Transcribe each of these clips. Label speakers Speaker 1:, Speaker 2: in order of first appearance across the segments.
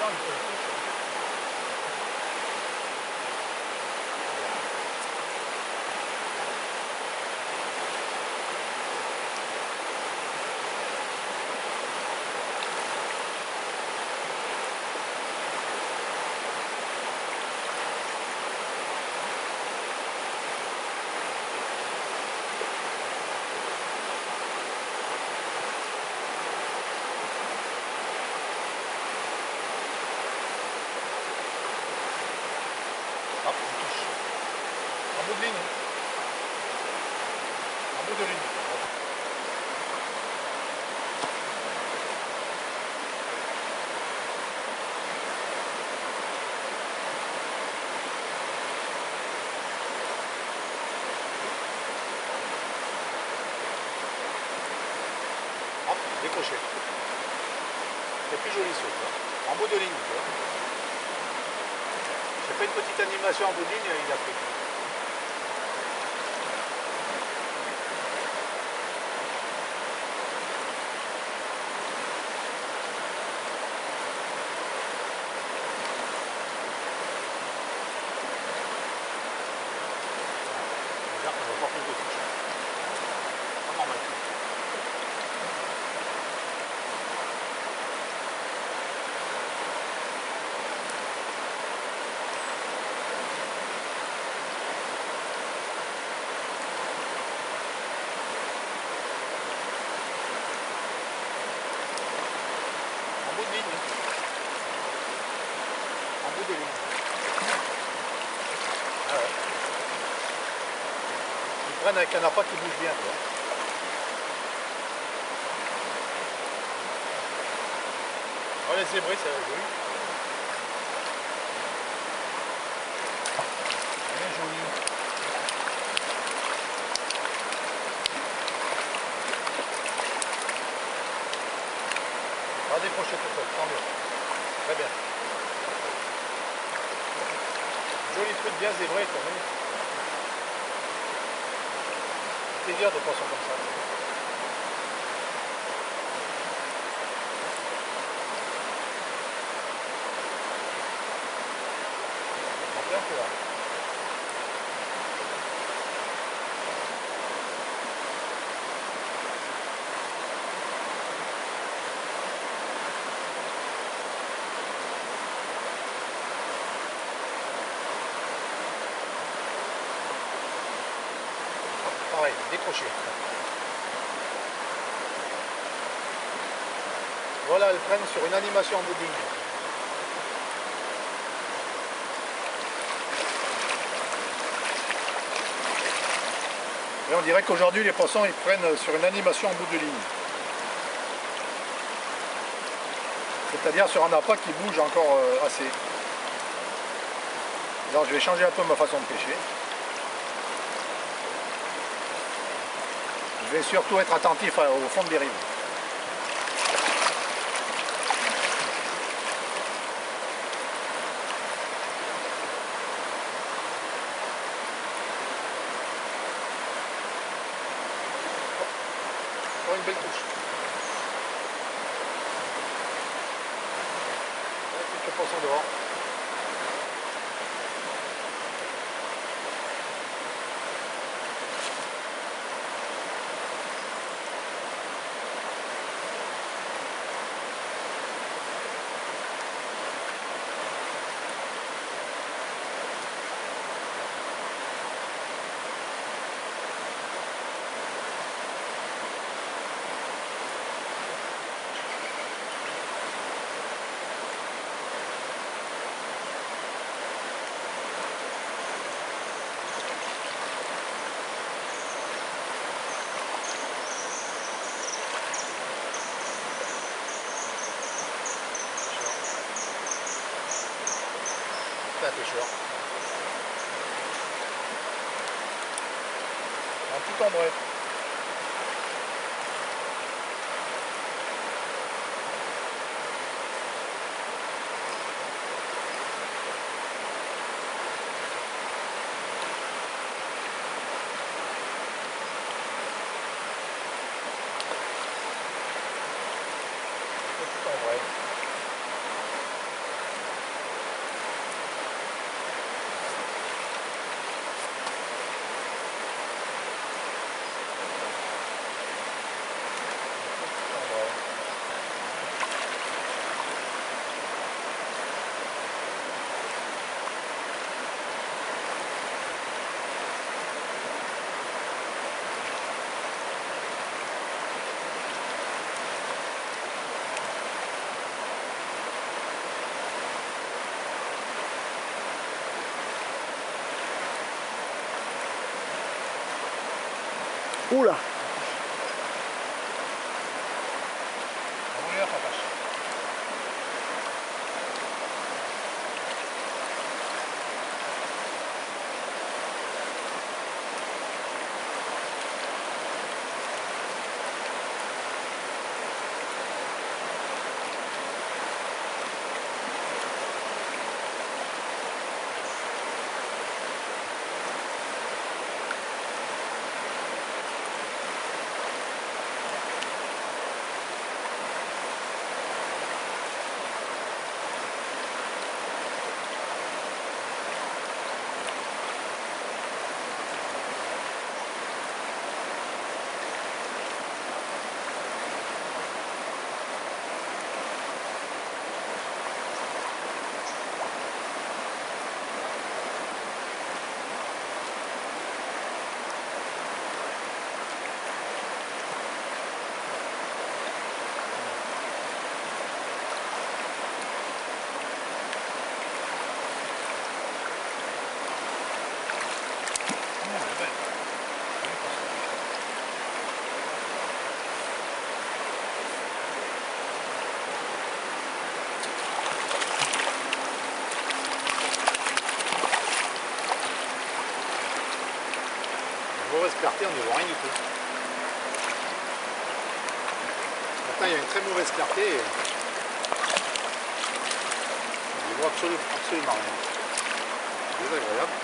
Speaker 1: temps, il faut le faire. Hop, on touche. En bout de ligne. En bout de ligne. Hop, décroché. C'est plus joli saut. En bout de ligne. J'ai fait une petite animation en bout de ligne et il a pris. Regarde, on va pas plus de touche. Pas normal. En bout de ligne. En bout de ligne. Ah ouais. Ils prennent avec un appât qui bouge bien, quoi. Oh, les zébrés, c'est joli. Bien joli. On va décrocher tout seul, tant mieux. Très bien. Joli truc bien zébré, quoi. Plaisir de poisson comme ça. On bien que là. Pareil, décroché. Voilà, elles prennent sur une animation en bout de ligne. Et on dirait qu'aujourd'hui les poissons ils prennent sur une animation en bout de ligne. C'est-à-dire sur un appât qui bouge encore assez. Alors je vais changer un peu ma façon de pêcher. Je vais surtout être attentif au fond des rives. Une belle touche. Quelques poissons dehors. Un pêcheur. Un petit ombré. Petit ombré.
Speaker 2: Oula.
Speaker 1: Envoyez la patache. Mauvaise clarté, on ne voit rien du tout. Maintenant, il y a une très mauvaise clarté. Et on ne voit absolument rien. C'est désagréable.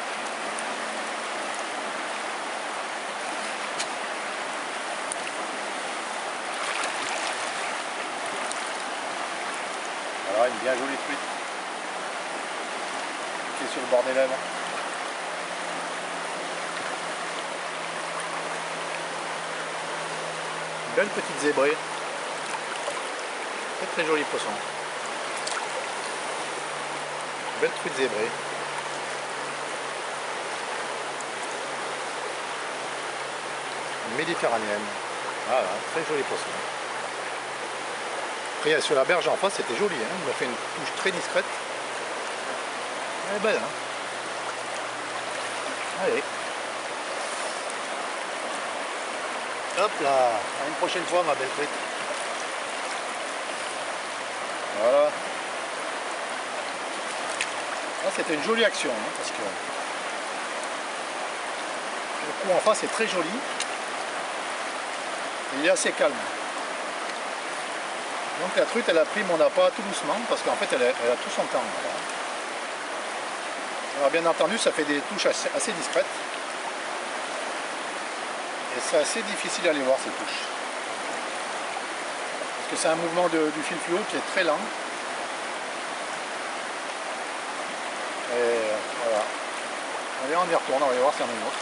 Speaker 1: Voilà, une bien jolie truite qui est sur le bord des lèvres. Belle petite zébrée. Très très joli poisson. Belle truite zébrée. Méditerranéenne. Voilà, très joli poisson. Après sur la berge en face c'était joli, hein. Il m'a fait une touche très discrète. Elle est belle, hein. Allez. Hop là, à une prochaine fois ma belle truite. Voilà. Là c'était une jolie action, hein, parce que le coup en face est très joli. Et il est assez calme. Donc la truite elle a pris mon appât tout doucement parce qu'en fait elle a tout son temps. Voilà. Alors bien entendu ça fait des touches assez discrètes. Et c'est assez difficile à les voir ces touches. Parce que c'est un mouvement du fil fluo qui est très lent. Et voilà. Allez on y retourne, on va aller voir s'il y en a une autre.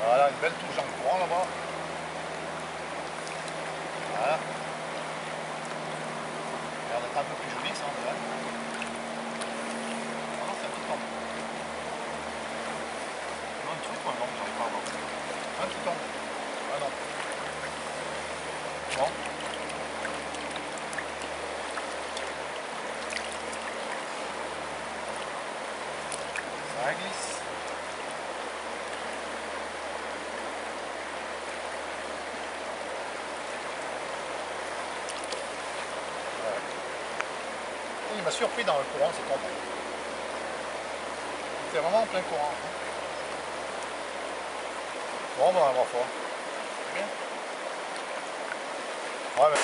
Speaker 1: Voilà, une belle touche dans le courant là-bas. Voilà. Elle a l'air d'être un peu plus jolie, ça, on dirait. Ah non, c'est un petit tombe. Non, une truite ou un tombe, j'arrive pas à voir. Un petit tombe. Ah non. Bon. Ça glisse. Il m'a surpris dans le courant, c'est tombé. C'est vraiment en plein courant. Bon, ben, on va fort. C'est bien. Ouais, ben.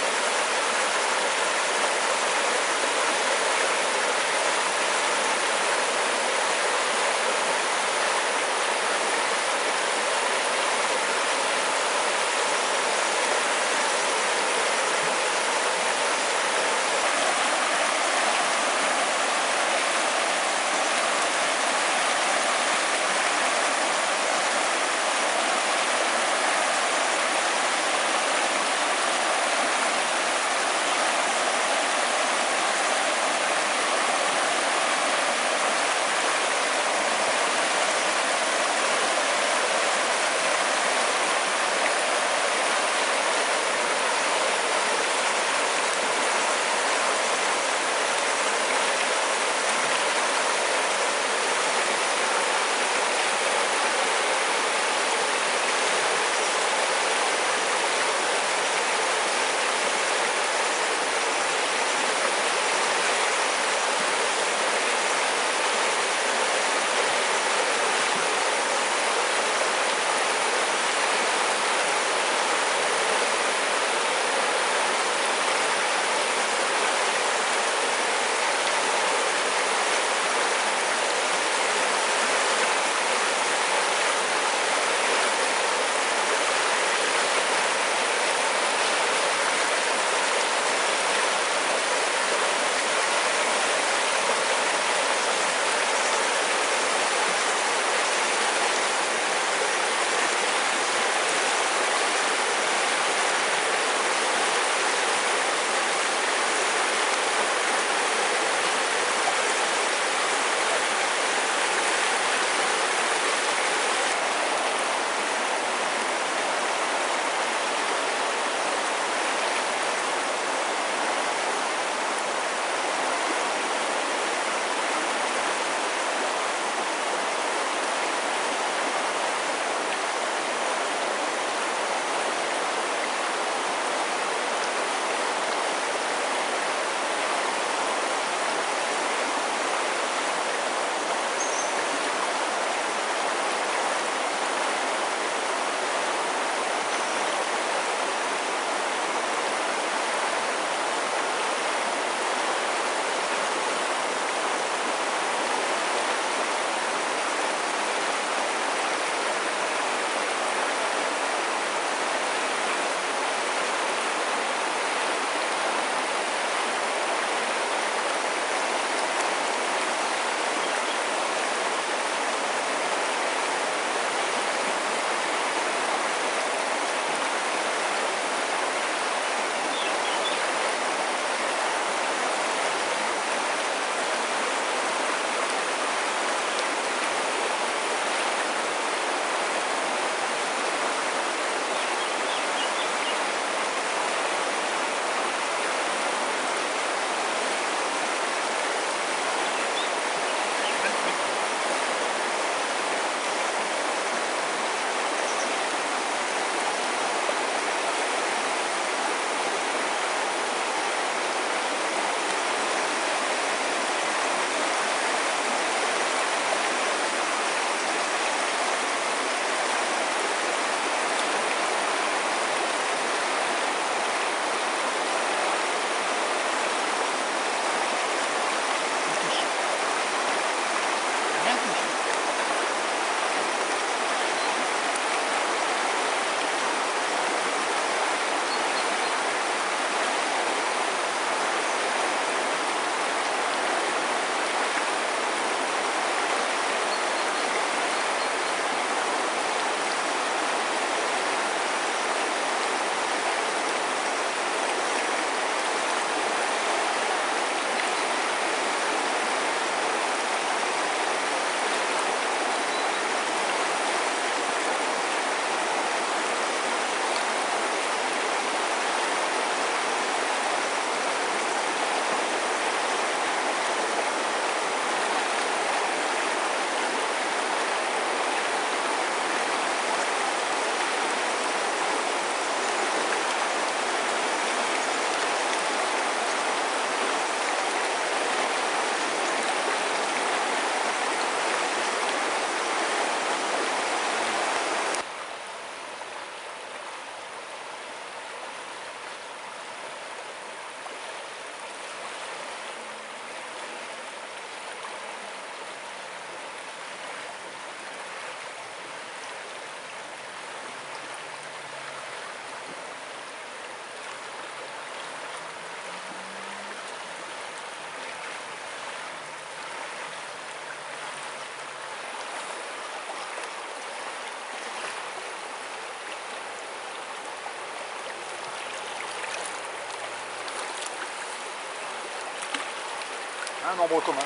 Speaker 1: Un nombre commun.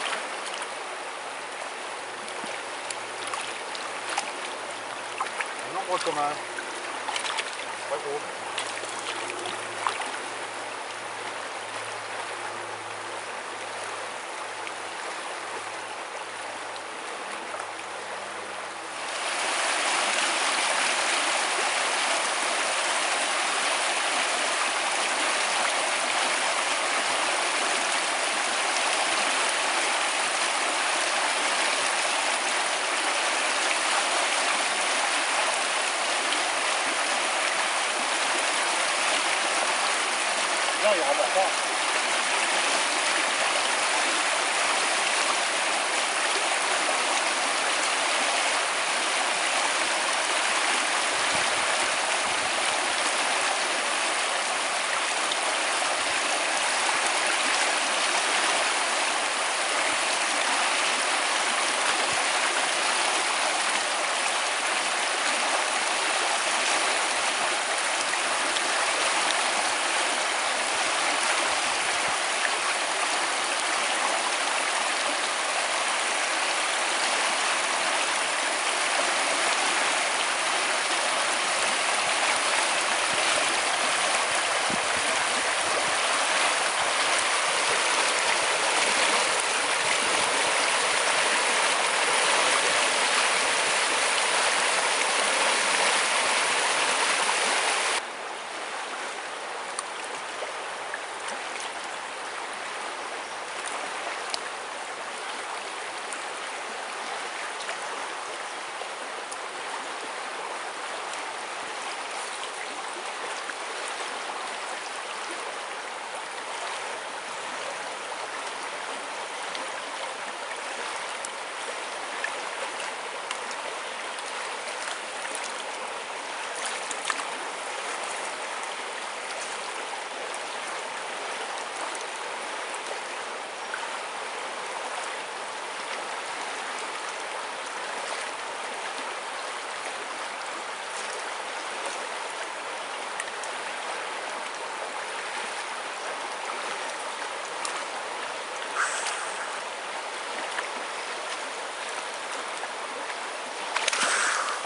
Speaker 1: Un nombre commun. Pas gros. Non, il remorque pas.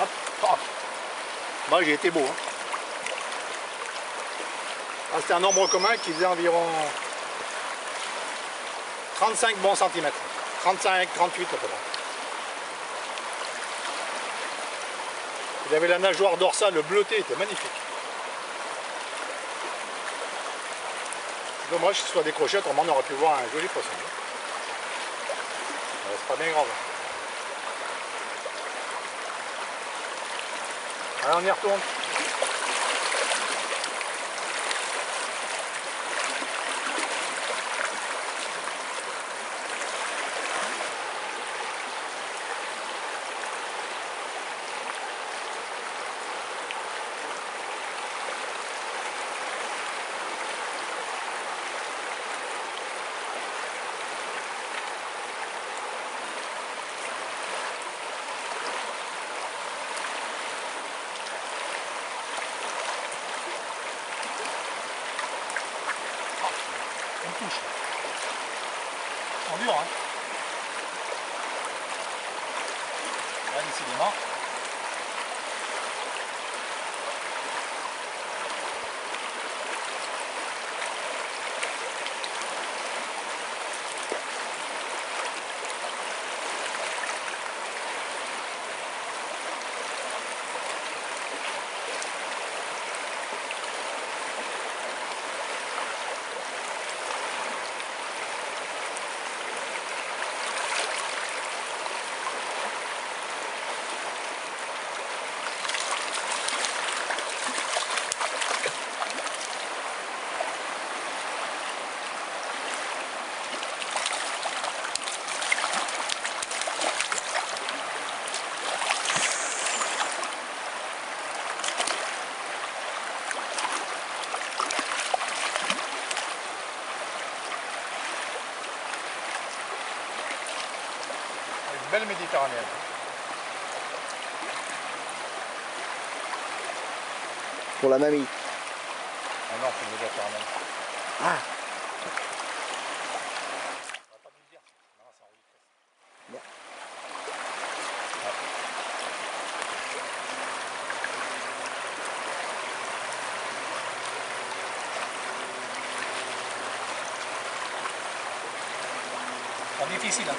Speaker 1: Hop, hop. Moi j'ai été beau. Hein. Ah, c'était un nombre commun qui faisait environ 35 bons centimètres. 35, 38 à peu près. Il avait la nageoire dorsale bleutée, était magnifique. Dommage que ce soit décroché, autrement on aurait pu voir un joli poisson. C'est pas bien grave. Allez, on y retourne. On touche. En dur, hein. Là, décidément. Belle méditerranéenne.
Speaker 2: Pour la mamie.
Speaker 1: Ah non, c'est une méditerranéenne.
Speaker 2: Ah.
Speaker 1: On va pas vous dire. ici là.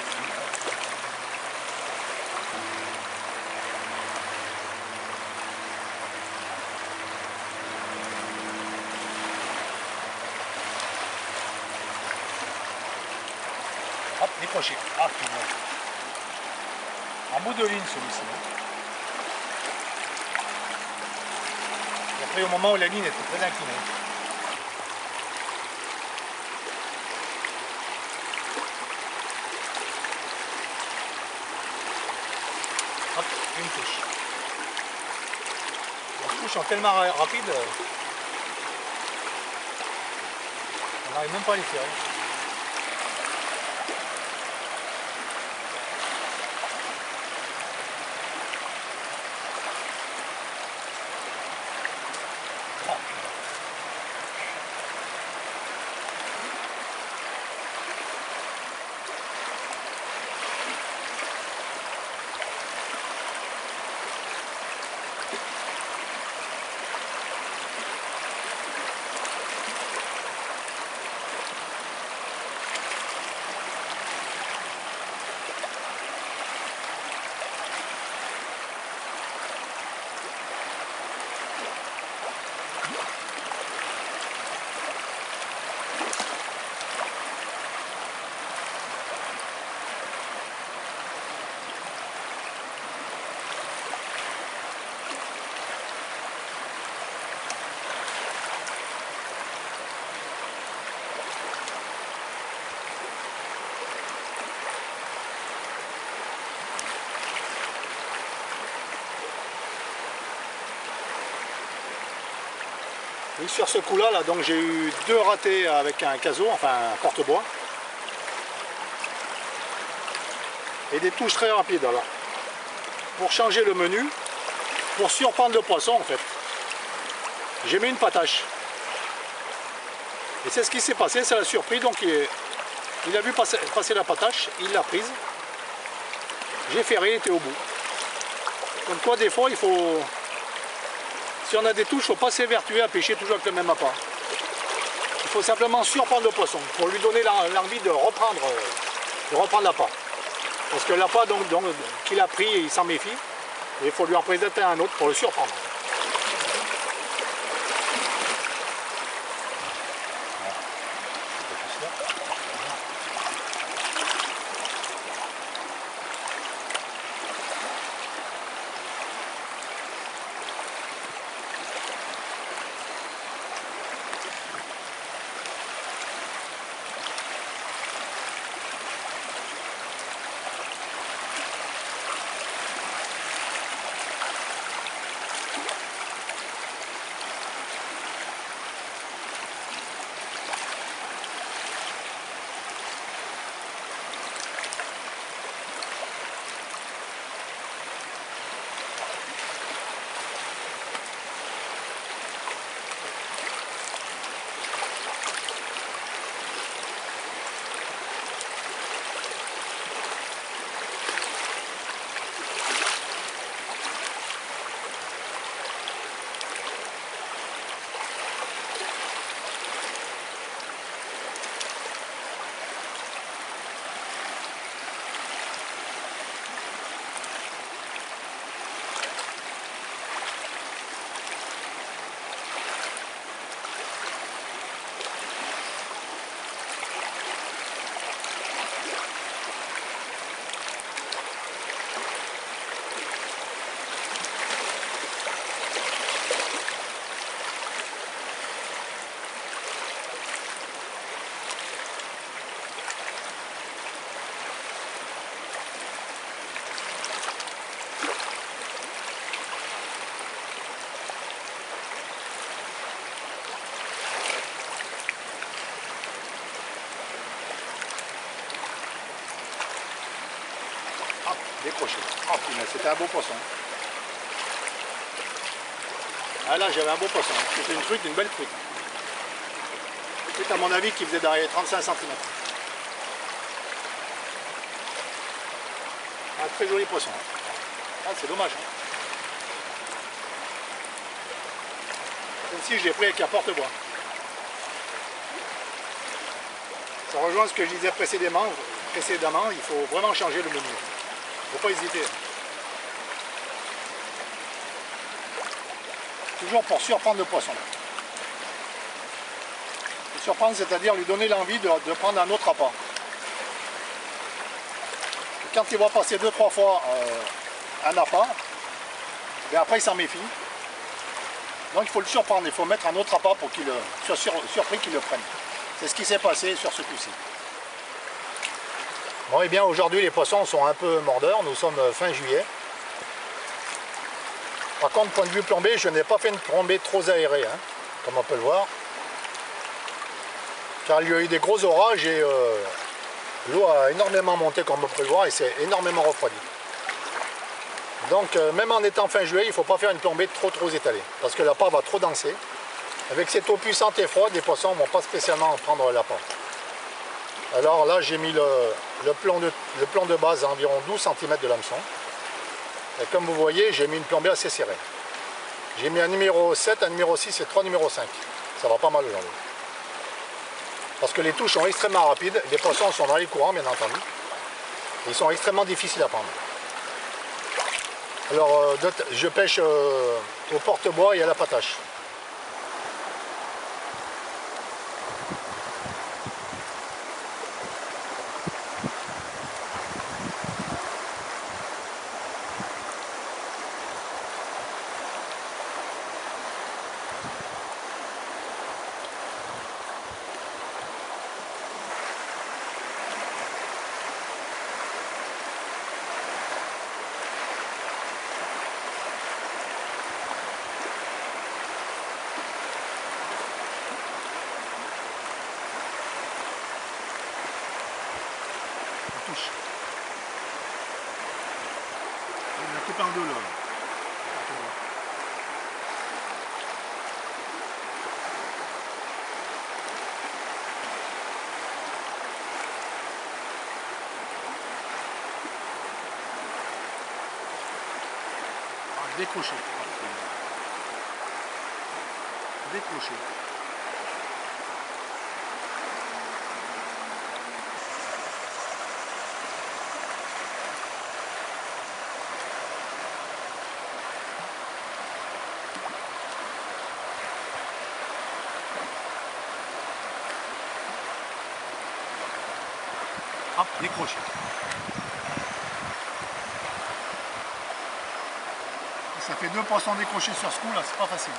Speaker 1: Hop, décroché. Ah putain. En bout de ligne celui-ci. Et après au moment où la ligne était très inclinée. Hop, une touche. Les touches sont tellement rapides, on n'arrive même pas à les tirer. Oui, sur ce coup-là, donc j'ai eu 2 ratés avec un caseau, enfin un porte-bois. Et des touches très rapides. Alors, pour changer le menu, pour surprendre le poisson en fait, j'ai mis une patache. Et c'est ce qui s'est passé, ça l'a surpris, donc il a vu passer la patache, il l'a prise. J'ai ferré, il était au bout. Comme quoi des fois il faut... Si on a des touches, il ne faut pas s'évertuer à pêcher toujours avec le même appât. Il faut simplement surprendre le poisson pour lui donner l'envie de reprendre l'appât. Parce que l'appât qu'il a pris, il s'en méfie. Et il faut lui en présenter un autre pour le surprendre. Décroché. Oh punaise, c'était un beau poisson. Ah là j'avais un beau poisson. C'était une truite, une belle truite. C'est à mon avis qui faisait derrière 35 cm. Un très joli poisson. Ah, c'est dommage. Celle-ci je l'ai pris avec un porte-bois. Ça rejoint ce que je disais précédemment. précédemment, il faut vraiment changer le menu. Il ne faut pas hésiter. Toujours pour surprendre le poisson. Surprendre, c'est-à-dire lui donner l'envie de prendre un autre appât. Et quand il va passer 2-3 fois un appât, et après il s'en méfie. Donc il faut le surprendre, il faut mettre un autre appât pour qu'il soit surpris qu'il le prenne. C'est ce qui s'est passé sur ce coup-ci. Bon, et bien aujourd'hui les poissons sont un peu mordeurs, nous sommes fin juillet. Par contre, point de vue plombée, je n'ai pas fait une plombée trop aérée, hein, comme on peut le voir. Car il y a eu des gros orages et l'eau a énormément monté, comme on peut le voir, et c'est énormément refroidi. Donc même en étant fin juillet, il ne faut pas faire une plombée trop étalée, parce que l'appât va trop danser. Avec cette eau puissante et froide, les poissons ne vont pas spécialement prendre l'appât. Alors là, j'ai mis le plan de base à environ 12 cm de l'hameçon. Et comme vous voyez, j'ai mis une plombée assez serrée. J'ai mis un numéro 7, un numéro 6 et 3 numéros 5. Ça va pas mal aujourd'hui. Parce que les touches sont extrêmement rapides, les poissons sont dans les courants bien entendu. Ils sont extrêmement difficiles à prendre. Alors je pêche au porte-bois et à la patache. Il a coupé en deux là. Décroché. Décroché. Hop, décroché. Ça fait 2 poissons décrochés sur ce coup là, c'est pas facile.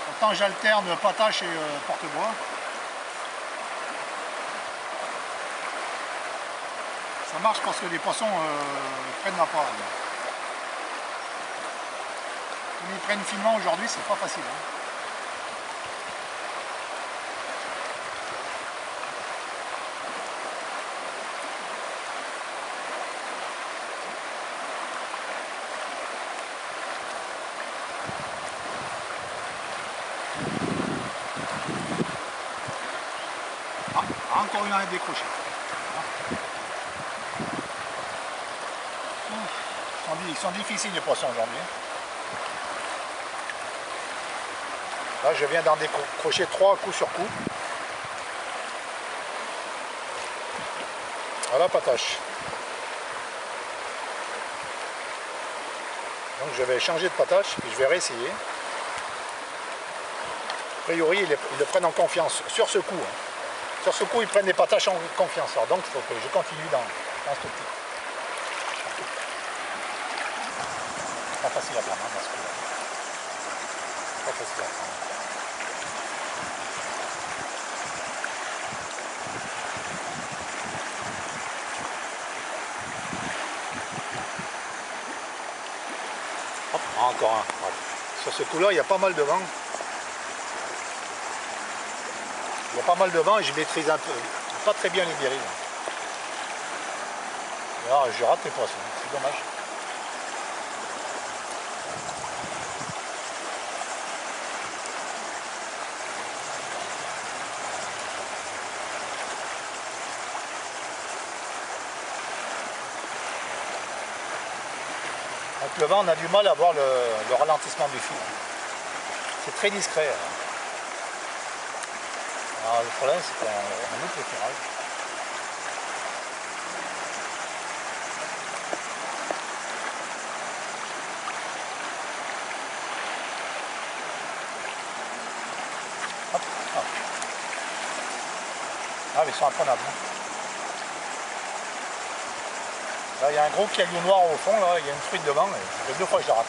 Speaker 1: Pourtant j'alterne patache et porte-bois. Ça marche parce que les poissons prennent la part. Comme ils prennent finement aujourd'hui, c'est pas facile. Hein. Encore une à décrocher. Ils sont difficiles les poissons aujourd'hui. Là je viens d'en décrocher 3 coup sur coup. Voilà patache. Donc je vais changer de patache puis je vais réessayer. A priori ils le prennent en confiance sur ce coup. Hein. Sur ce coup, ils prennent des pataches en confiance. Alors, donc, il faut que je continue dans ce petit. Pas facile à prendre dans ce coup-là. Pas facile à prendre. Hop, encore un. Voilà. Sur ce coup-là, il y a pas mal de vent. Il y a pas mal de vent et je maîtrise un peu, pas très bien les dérives. Alors je rate les poissons, c'est dommage. Avec le vent, on a du mal à voir le ralentissement du fil. C'est très discret. Alors, le problème, c'est qu'on loupe le tirage. Ah mais ils sont imprenables. Là il y a un gros caillou noir au fond, là, il y a une truite devant, et ça fait 2 fois que je la rate.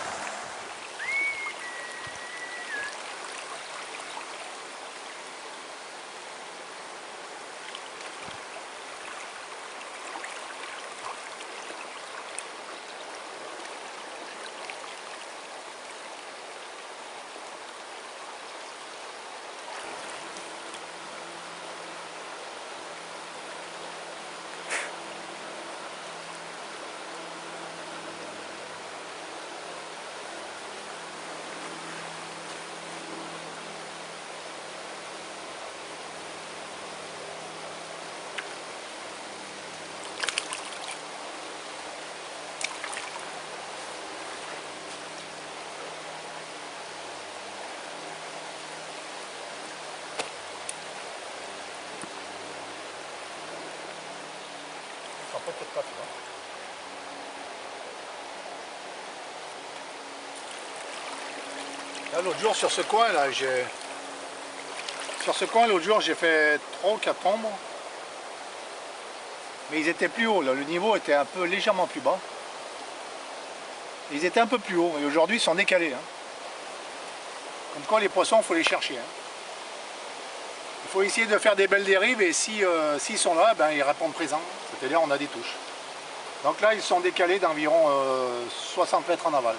Speaker 1: Peut-être pas, tu vois. Là l'autre jour sur ce coin là, l'autre jour j'ai fait 3 ou 4 ombres. Mais ils étaient plus hauts, là. Le niveau était un peu légèrement plus bas. Ils étaient un peu plus hauts et aujourd'hui ils sont décalés. Hein. Comme quoi les poissons, il faut les chercher. Hein. Il faut essayer de faire des belles dérives et s'ils sont là, ben, ils répondent présent. C'est-à-dire on a des touches. Donc là, ils sont décalés d'environ 60 mètres en aval.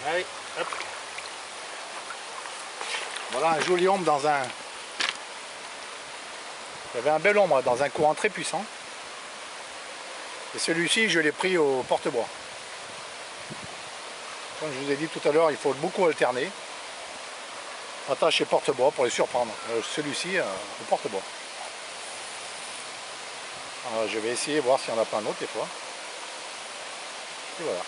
Speaker 1: Allez, hop. Voilà un joli ombre dans un... Il y avait un bel ombre dans un courant très puissant. Et celui-ci, je l'ai pris au porte-bois. Comme je vous ai dit tout à l'heure, il faut beaucoup alterner. Attache et porte-bois pour les surprendre. Celui-ci, au porte-bois. Je vais essayer de voir s'il n'y en a pas un autre des fois. Et voilà.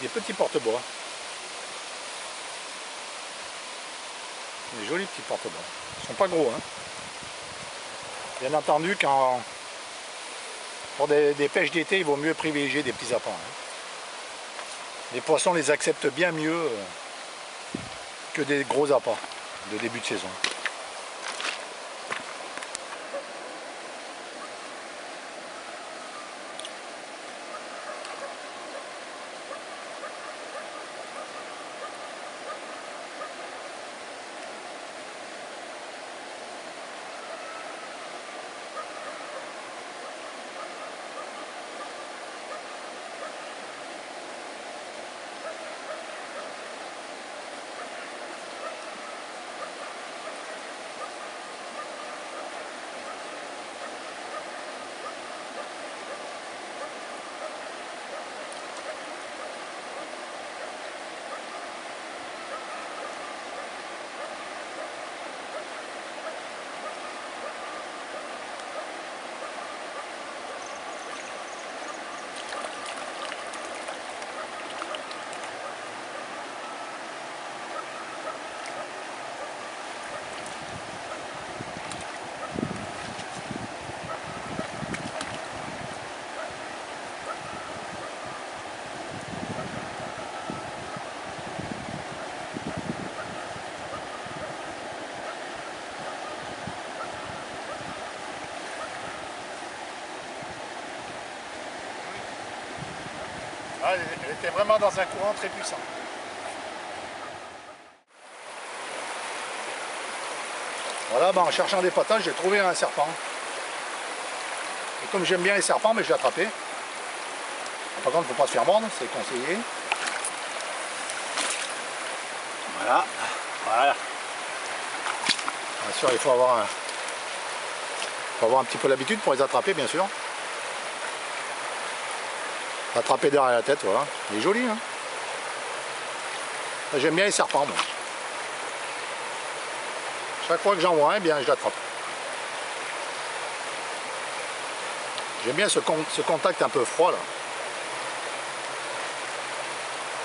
Speaker 1: Des petits porte-bois. Des jolis petits porte-bois. Ils ne sont pas gros, hein. Bien entendu, pour des pêches d'été, il vaut mieux privilégier des petits appâts. Hein. Les poissons les acceptent bien mieux que des gros appâts de début de saison. Ah, elle était vraiment dans un courant très puissant. Voilà, en cherchant des patates, j'ai trouvé un serpent. Et comme j'aime bien les serpents, mais je l'ai attrapé. Par contre, il ne faut pas se faire mordre, c'est conseillé. Voilà, voilà. Bien sûr, il faut avoir un petit peu l'habitude pour les attraper, bien sûr. Attraper derrière la tête, voilà. Il est joli, hein. J'aime bien les serpents, moi. Chaque fois que j'en vois un, bien, je l'attrape. J'aime bien ce contact un peu froid, là.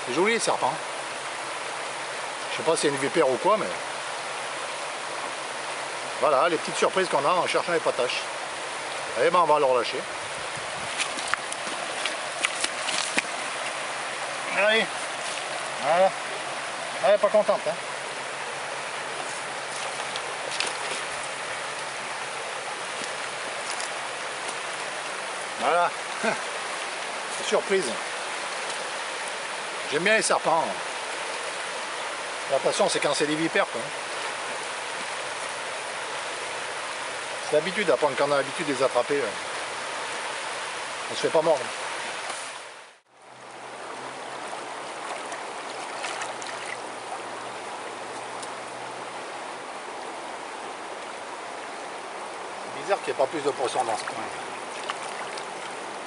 Speaker 1: C'est joli, les serpents. Je sais pas si c'est une vipère ou quoi, mais... Voilà, les petites surprises qu'on a en cherchant les pataches. Et ben, on va le relâcher. Allez, voilà. Elle n'est pas contente, hein. Voilà. Surprise. J'aime bien les serpents. La façon, c'est quand c'est des vipères, quoi. C'est l'habitude, après quand on a l'habitude de les attraper, on se fait pas mordre. C'est bizarre qu'il n'y ait pas plus de poissons dans ce coin.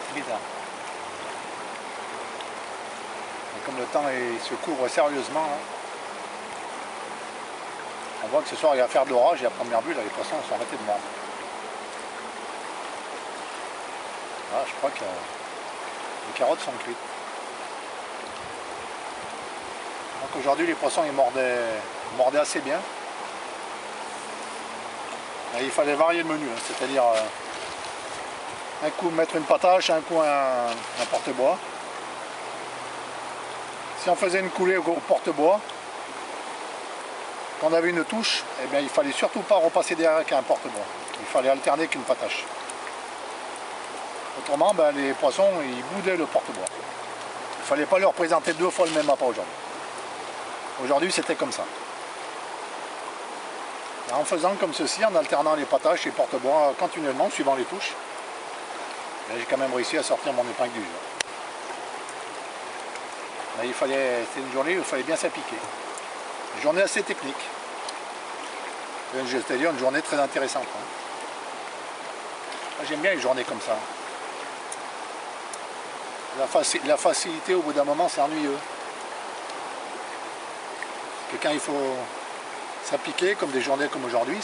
Speaker 1: C'est bizarre. Et comme le temps se couvre sérieusement, hein, on voit que ce soir il va faire de l'orage et à première vue, là, les poissons sont arrêtés de mordre. Ah, je crois que les carottes sont cuites. Donc aujourd'hui les poissons ils mordaient assez bien. Et il fallait varier le menu, hein, c'est-à-dire un coup mettre une patache, un coup un porte-bois. Si on faisait une coulée au porte-bois, quand on avait une touche, eh bien, il fallait surtout pas repasser derrière avec un porte-bois. Il fallait alterner qu'une patache. Autrement, ben, les poissons, ils boudaient le porte-bois. Il ne fallait pas leur présenter deux fois le même appât aujourd'hui. Aujourd'hui, c'était comme ça. Et en faisant comme ceci, en alternant les pataches et les porte-bois continuellement, suivant les touches, j'ai quand même réussi à sortir mon épingle du jeu. Mais c'était une journée où il fallait bien s'appliquer. Une journée assez technique. C'est-à-dire une journée très intéressante. Hein. J'aime bien les journées comme ça. La facilité, au bout d'un moment, c'est ennuyeux. Parce que quand il faut s'appliquer, comme des journées comme aujourd'hui,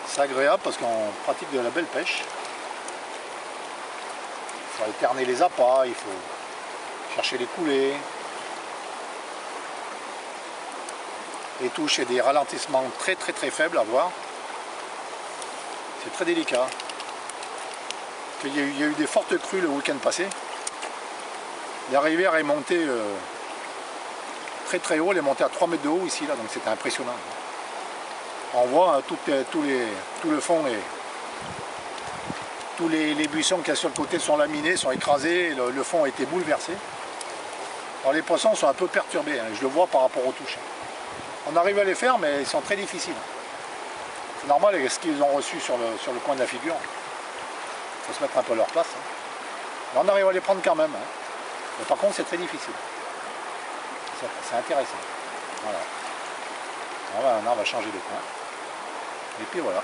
Speaker 1: c'est agréable parce qu'on pratique de la belle pêche. Il faut alterner les appâts, il faut chercher les coulées. Les touches et des ralentissements très faibles à voir. C'est très délicat. Il y a eu des fortes crues le week-end passé. La rivière est montée très haut, elle est montée à 3 mètres de haut ici, là, donc c'était impressionnant. On voit tout le fond et tous les buissons qu'il y a sur le côté sont laminés, sont écrasés, le fond a été bouleversé. Alors les poissons sont un peu perturbés, hein, je le vois par rapport aux touches. On arrive à les faire, mais ils sont très difficiles. C'est normal, ce qu'ils ont reçu sur le coin de la figure. Il faut se mettre un peu à leur place. Hein. Mais on arrive à les prendre quand même. Hein. Mais par contre, c'est très difficile. C'est intéressant. Voilà. On va changer de coin. Et puis voilà.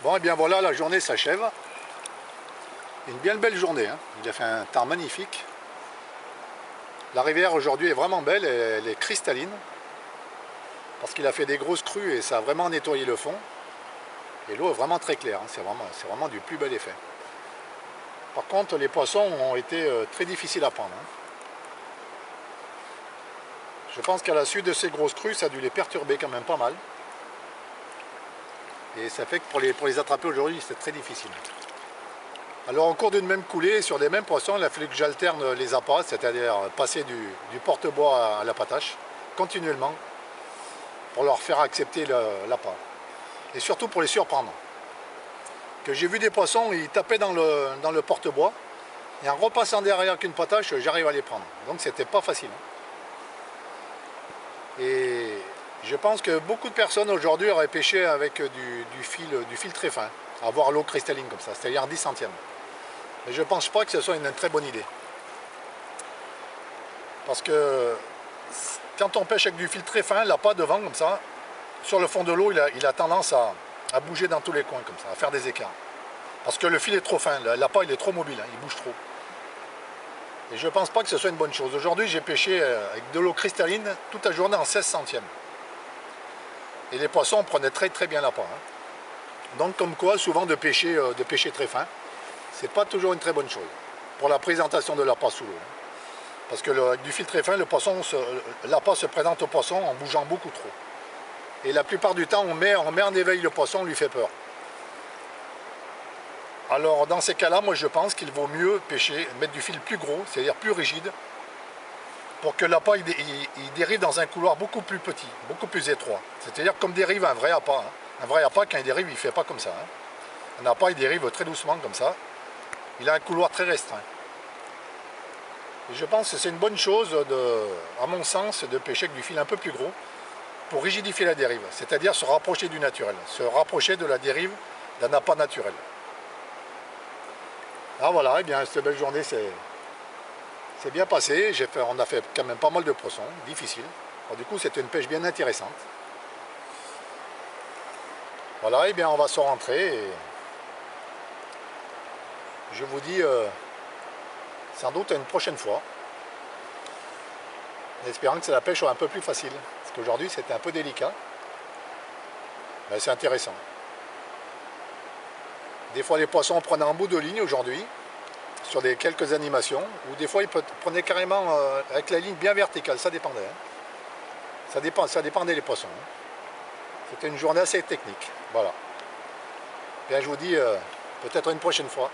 Speaker 1: Bon, et bien voilà, la journée s'achève. Une bien belle journée, hein. Il a fait un temps magnifique. La rivière aujourd'hui est vraiment belle, elle est cristalline. Parce qu'il a fait des grosses crues et ça a vraiment nettoyé le fond. Et l'eau est vraiment très claire, hein. C'est vraiment du plus bel effet. Par contre, les poissons ont été très difficiles à prendre, hein. Je pense qu'à la suite de ces grosses crues, ça a dû les perturber quand même pas mal. Et ça fait que pour les attraper aujourd'hui, c'est très difficile. Alors, au cours d'une même coulée, sur les mêmes poissons, il a fallu que j'alterne les appâts, c'est-à-dire passer du porte-bois à la patache, continuellement, pour leur faire accepter l'appât. Et surtout pour les surprendre. Que j'ai vu des poissons, ils tapaient dans le porte-bois, et en repassant derrière avec une patache, j'arrive à les prendre. Donc c'était pas facile. Et je pense que beaucoup de personnes aujourd'hui auraient pêché avec du fil très fin, avoir l'eau cristalline comme ça, c'est-à-dire en 10 centièmes. Mais je ne pense pas que ce soit une très bonne idée. Parce que quand on pêche avec du fil très fin, l'appât devant comme ça, sur le fond de l'eau, il a tendance à bouger dans tous les coins comme ça, à faire des écarts. Parce que le fil est trop fin, l'appât il est trop mobile, hein, il bouge trop. Et je ne pense pas que ce soit une bonne chose. Aujourd'hui, j'ai pêché avec de l'eau cristalline toute la journée en 16 centièmes. Et les poissons prenaient très très bien l'appât, hein. Donc comme quoi, souvent de pêcher très fin, c'est pas toujours une très bonne chose pour la présentation de l'appât sous l'eau. Parce que avec du fil très fin, l'appât se présente au poisson en bougeant beaucoup trop. Et la plupart du temps, on met en éveil le poisson, on lui fait peur. Alors dans ces cas-là, moi je pense qu'il vaut mieux pêcher, mettre du fil plus gros, c'est-à-dire plus rigide, pour que l'appât il dérive dans un couloir beaucoup plus petit, beaucoup plus étroit. C'est-à-dire comme dérive un vrai appât, hein. Un vrai appât, quand il dérive, il ne fait pas comme ça, hein. Un appât, il dérive très doucement comme ça. Il a un couloir très restreint. Et je pense que c'est une bonne chose, à mon sens, de pêcher avec du fil un peu plus gros pour rigidifier la dérive, c'est-à-dire se rapprocher du naturel, se rapprocher de la dérive d'un appât naturel. Ah voilà, et bien cette belle journée c'est bien passé, on a fait quand même pas mal de poissons, difficiles. Alors, du coup c'était une pêche bien intéressante. Voilà, et bien on va se rentrer et je vous dis sans doute à une prochaine fois. En espérant que la pêche soit un peu plus facile. Parce qu'aujourd'hui c'était un peu délicat. Mais c'est intéressant. Des fois les poissons prenaient en bout de ligne aujourd'hui, sur quelques animations, ou des fois ils prenaient carrément avec la ligne bien verticale, ça dépendait, hein. Ça dépendait des poissons, hein. C'était une journée assez technique. Voilà. Bien je vous dis peut-être une prochaine fois.